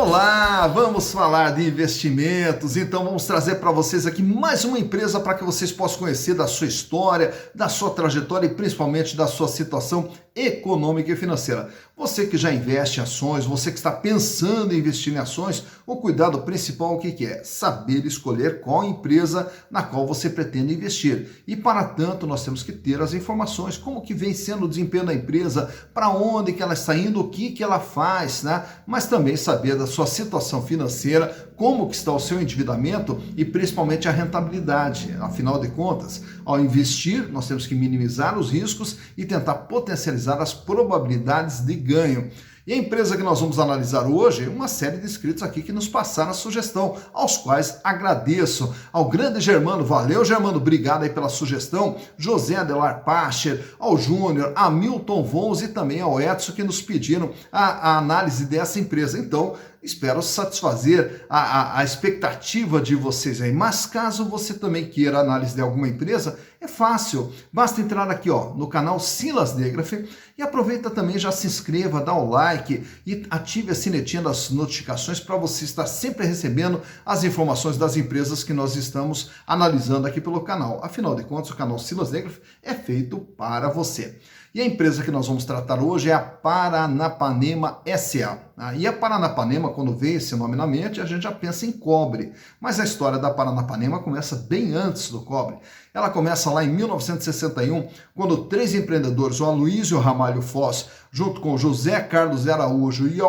Olá, vamos falar de investimentos, então vamos trazer para vocês aqui mais uma empresa para que vocês possam conhecer da sua história, da sua trajetória e principalmente da sua situação econômica e financeira. Você que já investe em ações, você que está pensando em investir em ações, o cuidado principal o que é? Saber escolher qual empresa na qual você pretende investir. E para tanto nós temos que ter as informações, como que vem sendo o desempenho da empresa, para onde que ela está indo, o que ela faz, né? Mas também saber da sua situação financeira, como que está o seu endividamento e principalmente a rentabilidade. Afinal de contas, ao investir, nós temos que minimizar os riscos e tentar potencializar as probabilidades de ganho. E a empresa que nós vamos analisar hoje, uma série de inscritos aqui que nos passaram a sugestão, aos quais agradeço. Ao grande Germano, valeu Germano, obrigado aí pela sugestão. José Adelar Pacher, ao Júnior, a Milton Vons e também ao Edson que nos pediram a análise dessa empresa. Então, espero satisfazer a expectativa de vocês aí. Mas caso você também queira análise de alguma empresa, é fácil. Basta entrar aqui no canal Silas Degraf e aproveita também, já se inscreva, dá o like e ative a sinetinha das notificações para você estar sempre recebendo as informações das empresas que nós estamos analisando aqui pelo canal. Afinal de contas, o canal Silas Degraf é feito para você. E a empresa que nós vamos tratar hoje é a Paranapanema SA. E a Paranapanema, quando vê esse nome na mente, a gente já pensa em cobre. Mas a história da Paranapanema começa bem antes do cobre. Ela começa lá em 1961, quando três empreendedores, o Aloysio Ramalho Foz, junto com o José Carlos Araújo e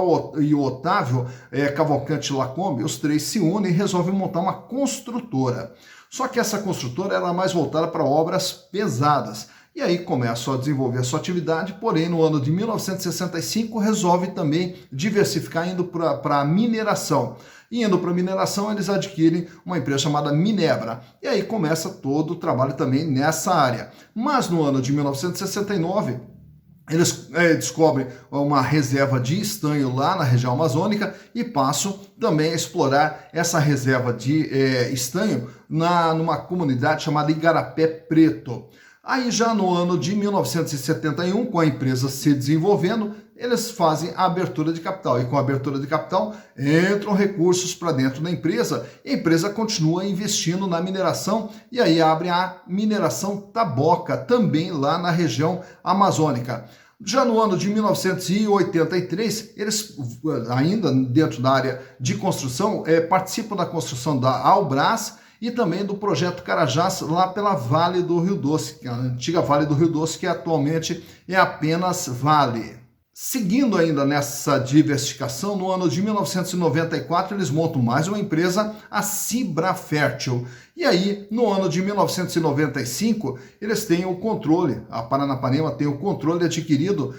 o Otávio Cavalcante Lacombe, os três se unem e resolvem montar uma construtora. Só que essa construtora era mais voltada para obras pesadas. E aí começa a desenvolver a sua atividade, porém no ano de 1965 resolve também diversificar indo para a mineração. E indo para a mineração eles adquirem uma empresa chamada Minebra. E aí começa todo o trabalho também nessa área. Mas no ano de 1969... eles descobrem uma reserva de estanho lá na região amazônica e passam também a explorar essa reserva de estanho numa comunidade chamada Igarapé Preto. Aí já no ano de 1971, com a empresa se desenvolvendo, eles fazem a abertura de capital. E com a abertura de capital, entram recursos para dentro da empresa. E a empresa continua investindo na mineração e aí abre a mineração Taboca, também lá na região amazônica. Já no ano de 1983, eles, ainda dentro da área de construção, participam da construção da Albras, e também do projeto Carajás, lá pela Vale do Rio Doce, a antiga Vale do Rio Doce, que atualmente é apenas Vale. Seguindo ainda nessa diversificação, no ano de 1994 eles montam mais uma empresa, a Cibrafértil. E aí, no ano de 1995, eles têm o controle, a Paranapanema tem o controle adquirido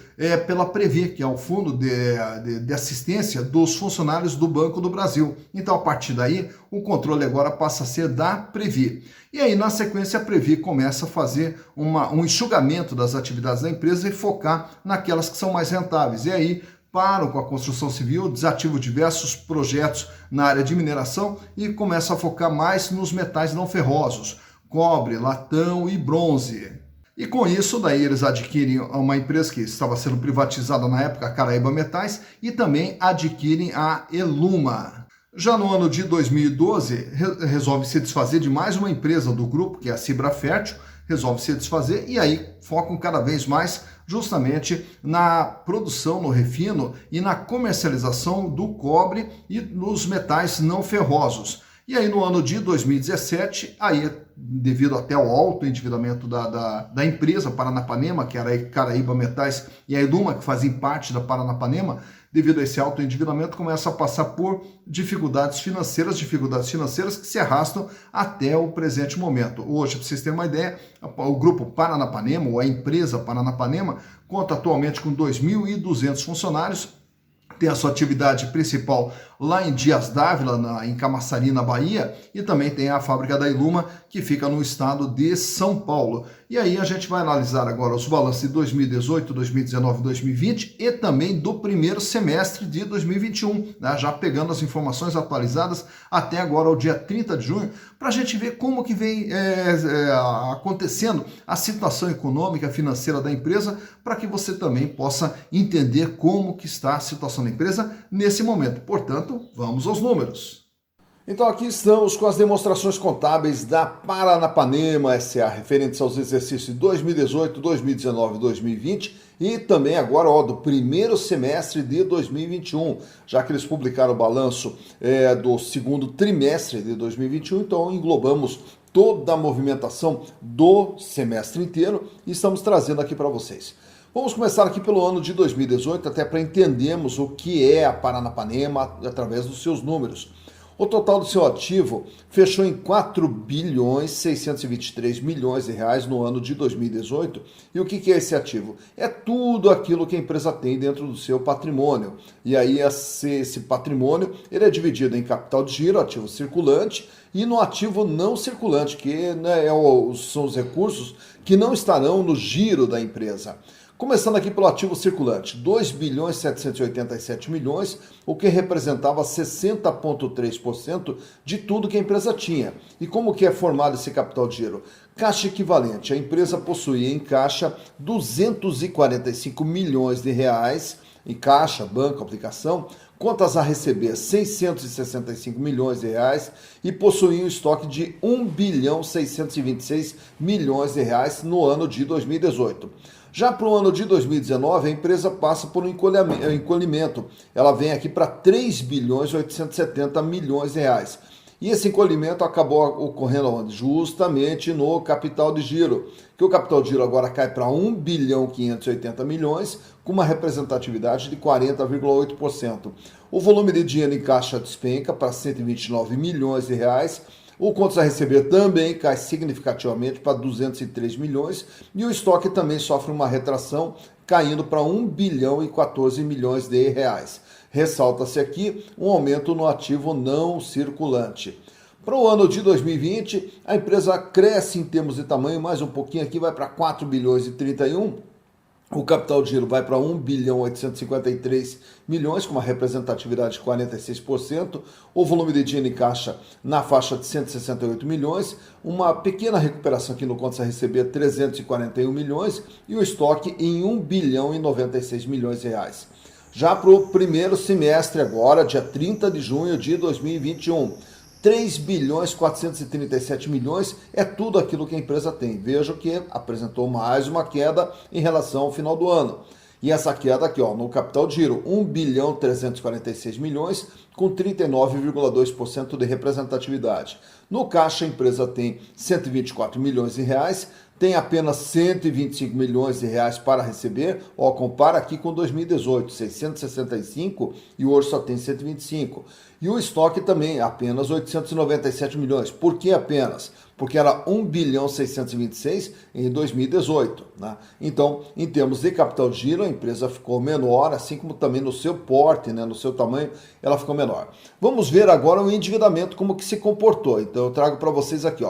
pela Previ, que é o Fundo de Assistência dos Funcionários do Banco do Brasil. Então, a partir daí, o controle agora passa a ser da Previ. E aí, na sequência, a Previ começa a fazer um enxugamento das atividades da empresa e focar naquelas que são mais rentáveis. E aí, param com a construção civil, desativam diversos projetos na área de mineração e começam a focar mais nos metais não ferrosos, cobre, latão e bronze. E com isso, daí eles adquirem uma empresa que estava sendo privatizada na época, a Caraíba Metais, e também adquirem a Eluma. Já no ano de 2012, resolve se desfazer de mais uma empresa do grupo, que é a Cibrafértil, resolve se desfazer e aí focam cada vez mais justamente na produção, no refino e na comercialização do cobre e dos metais não ferrosos. E aí no ano de 2017, aí devido até ao alto endividamento da empresa Paranapanema, que era a Caraíba Metais e a Eluma, que fazem parte da Paranapanema, devido a esse alto endividamento, começa a passar por dificuldades financeiras que se arrastam até o presente momento. Hoje, para vocês terem uma ideia, o grupo Paranapanema, ou a empresa Paranapanema, conta atualmente com 2.200 funcionários, tem a sua atividade principal lá em Dias d'Ávila, em Camaçari, na Bahia, e também tem a fábrica da Eluma, que fica no estado de São Paulo. E aí a gente vai analisar agora os balanços de 2018, 2019 e 2020 e também do primeiro semestre de 2021, né? Já pegando as informações atualizadas até agora, o dia 30 de junho, para a gente ver como que vem acontecendo a situação econômica, financeira da empresa, para que você também possa entender como que está a situação da empresa nesse momento. Portanto, vamos aos números. Então aqui estamos com as demonstrações contábeis da Paranapanema S.A. referentes aos exercícios de 2018, 2019 e 2020 e também agora do primeiro semestre de 2021, já que eles publicaram o balanço do segundo trimestre de 2021, então englobamos toda a movimentação do semestre inteiro e estamos trazendo aqui para vocês. Vamos começar aqui pelo ano de 2018, até para entendermos o que é a Paranapanema através dos seus números. O total do seu ativo fechou em 4 bilhões 623 milhões de reais no ano de 2018. E o que é esse ativo? É tudo aquilo que a empresa tem dentro do seu patrimônio. E aí esse patrimônio ele é dividido em capital de giro, ativo circulante, e no ativo não circulante, que né, são os recursos que não estarão no giro da empresa. Começando aqui pelo ativo circulante, 2 bilhões 787 milhões, o que representava 60,3% de tudo que a empresa tinha. E como que é formado esse capital de giro? Caixa equivalente, a empresa possuía em caixa 245 milhões de reais, em caixa, banco, aplicação, contas a receber 665 milhões de reais e possuía um estoque de 1 bilhão 626 milhões de reais no ano de 2018. Já para o ano de 2019, a empresa passa por um encolhimento. Ela vem aqui para 3 bilhões 870 milhões de reais. E esse encolhimento acabou ocorrendo onde? Justamente no capital de giro, que o capital de giro agora cai para 1 bilhão 580 milhões, com uma representatividade de 40,8%. O volume de dinheiro em caixa despenca para 129 milhões de reais. O contas a receber também cai significativamente para 203 milhões e o estoque também sofre uma retração, caindo para 1 bilhão e 14 milhões de reais. Ressalta-se aqui um aumento no ativo não circulante. Para o ano de 2020, a empresa cresce em termos de tamanho mais um pouquinho aqui, vai para 4 bilhões e 31. O capital de giro vai para 1 bilhão 853 milhões, com uma representatividade de 46%. O volume de dinheiro em caixa na faixa de 168 milhões. Uma pequena recuperação aqui no contas a receber, 341 milhões. E o estoque em 1 bilhão e 96 milhões de reais. Já para o primeiro semestre agora, dia 30 de junho de 2021. 3 bilhões 437 milhões é tudo aquilo que a empresa tem. Veja que apresentou mais uma queda em relação ao final do ano. E essa queda aqui, no capital de giro, 1 bilhão 346 milhões, com 39,2% de representatividade. No caixa, a empresa tem 124 milhões de reais, tem apenas 125 milhões de reais para receber, compara aqui com 2018, 665 e hoje só tem 125. E o estoque também, apenas 897 milhões. Por que apenas? Porque era 1 bilhão 626 em 2018. Né? Então, em termos de capital de giro, a empresa ficou menor, assim como também no seu porte, né, no seu tamanho, ela ficou menor. Vamos ver agora o endividamento, como que se comportou. Então, eu trago para vocês aqui,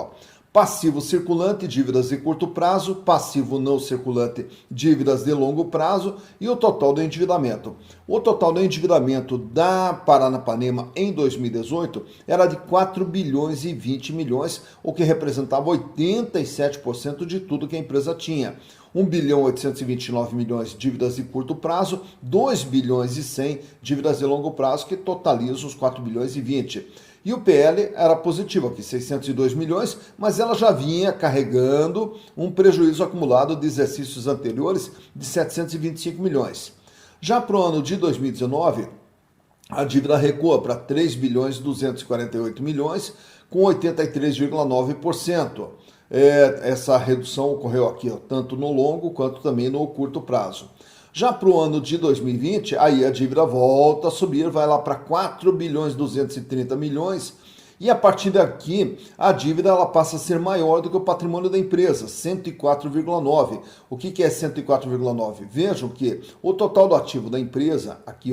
passivo circulante, dívidas de curto prazo, passivo não circulante, dívidas de longo prazo e o total do endividamento. O total do endividamento da Paranapanema em 2018 era de 4 bilhões e 20 milhões, o que representava 87% de tudo que a empresa tinha. 1 bilhão 829 milhões de dívidas de curto prazo, 2 bilhões e 100 dívidas de longo prazo, que totalizam os 4 bilhões e 20. E o PL era positivo aqui, 602 milhões, mas ela já vinha carregando um prejuízo acumulado de exercícios anteriores de 725 milhões. Já para o ano de 2019, a dívida recua para 3 bilhões 248 milhões, com 83,9%. Essa redução ocorreu aqui, tanto no longo quanto também no curto prazo. Já para o ano de 2020, aí a dívida volta a subir, vai lá para 4 bilhões 230 milhões, e a partir daqui a dívida ela passa a ser maior do que o patrimônio da empresa, 104,9. O que é 104,9? Vejam que o total do ativo da empresa, aqui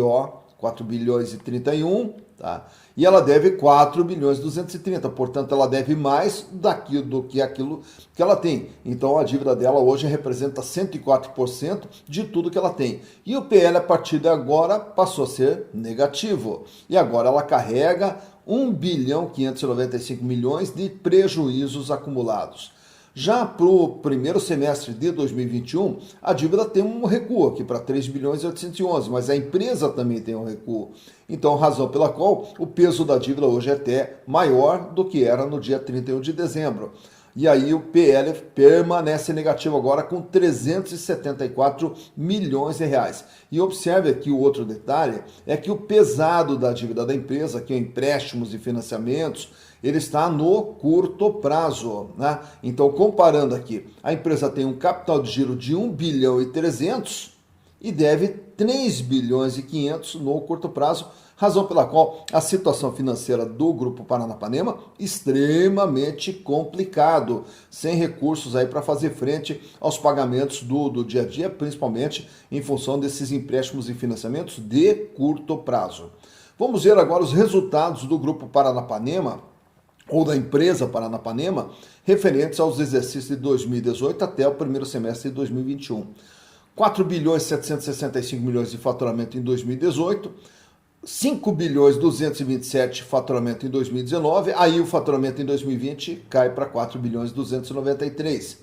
4 bilhões e 31, tá? E ela deve 4 bilhões e 230, portanto ela deve mais do que aquilo que ela tem. Então a dívida dela hoje representa 104% de tudo que ela tem. E o PL a partir de agora passou a ser negativo. E agora ela carrega 1 bilhão 595 milhões de prejuízos acumulados. Já para o primeiro semestre de 2021, a dívida tem um recuo aqui para 3 bilhões e 811, mas a empresa também tem um recuo. Então, razão pela qual o peso da dívida hoje é até maior do que era no dia 31 de dezembro. E aí o PL permanece negativo agora com 374 milhões de reais. E observe aqui o outro detalhe, é que o pesado da dívida da empresa, que é empréstimos e financiamentos, ele está no curto prazo, né? Então, comparando aqui, a empresa tem um capital de giro de 1 bilhão e 300 e deve 3 bilhões e 500 no curto prazo, razão pela qual a situação financeira do Grupo Paranapanema extremamente complicado, sem recursos aí para fazer frente aos pagamentos do dia a dia, principalmente em função desses empréstimos e financiamentos de curto prazo. Vamos ver agora os resultados do Grupo Paranapanema, ou da empresa Paranapanema, referentes aos exercícios de 2018 até o primeiro semestre de 2021. 4 bilhões 765 milhões de faturamento em 2018, 5 bilhões 227 faturamento em 2019, aí o faturamento em 2020 cai para 4 bilhões 293.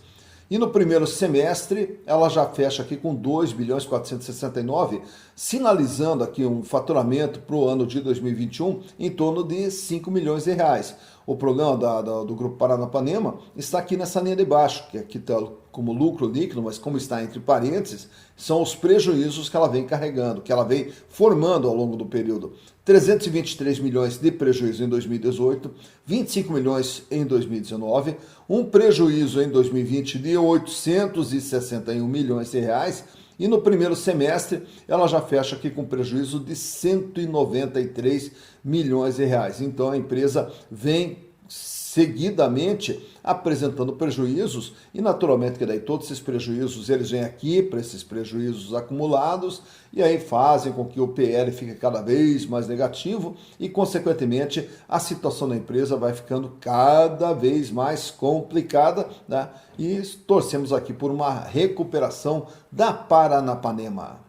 E no primeiro semestre, ela já fecha aqui com 2 bilhões 469, sinalizando aqui um faturamento para o ano de 2021 em torno de 5 milhões de reais. O problema do Grupo Paranapanema está aqui nessa linha de baixo, que aqui está como lucro líquido, mas como está entre parênteses, são os prejuízos que ela vem carregando, que ela vem formando ao longo do período. 323 milhões de prejuízo em 2018, 25 milhões em 2019, um prejuízo em 2020 de 861 milhões de reais, e no primeiro semestre ela já fecha aqui com prejuízo de 193 milhões de reais. Então a empresa vem seguidamente apresentando prejuízos e naturalmente que daí todos esses prejuízos eles vêm aqui para esses prejuízos acumulados e aí fazem com que o PL fique cada vez mais negativo e consequentemente a situação da empresa vai ficando cada vez mais complicada, né? E torcemos aqui por uma recuperação da Paranapanema.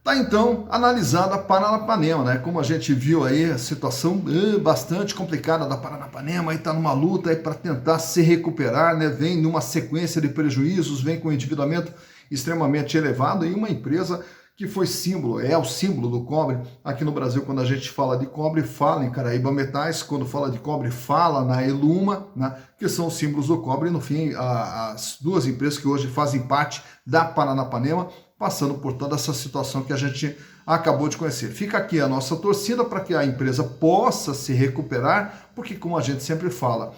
Tá então analisada a Paranapanema, né? Como a gente viu aí, a situação bastante complicada da Paranapanema, aí tá numa luta aí para tentar se recuperar, né? Vem numa sequência de prejuízos, vem com endividamento extremamente elevado e uma empresa que foi símbolo, é o símbolo do cobre. Aqui no Brasil, quando a gente fala de cobre, fala em Caraíba Metais, quando fala de cobre, fala na Eluma, né? Que são os símbolos do cobre. E no fim, as duas empresas que hoje fazem parte da Paranapanema, passando por toda essa situação que a gente acabou de conhecer. Fica aqui a nossa torcida para que a empresa possa se recuperar, porque como a gente sempre fala,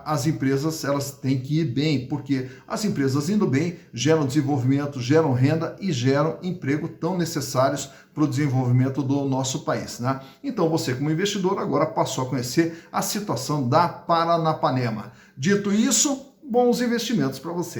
as empresas elas têm que ir bem, porque as empresas indo bem geram desenvolvimento, geram renda e geram emprego tão necessários para o desenvolvimento do nosso país, né? Então você como investidor agora passou a conhecer a situação da Paranapanema. Dito isso, bons investimentos para você.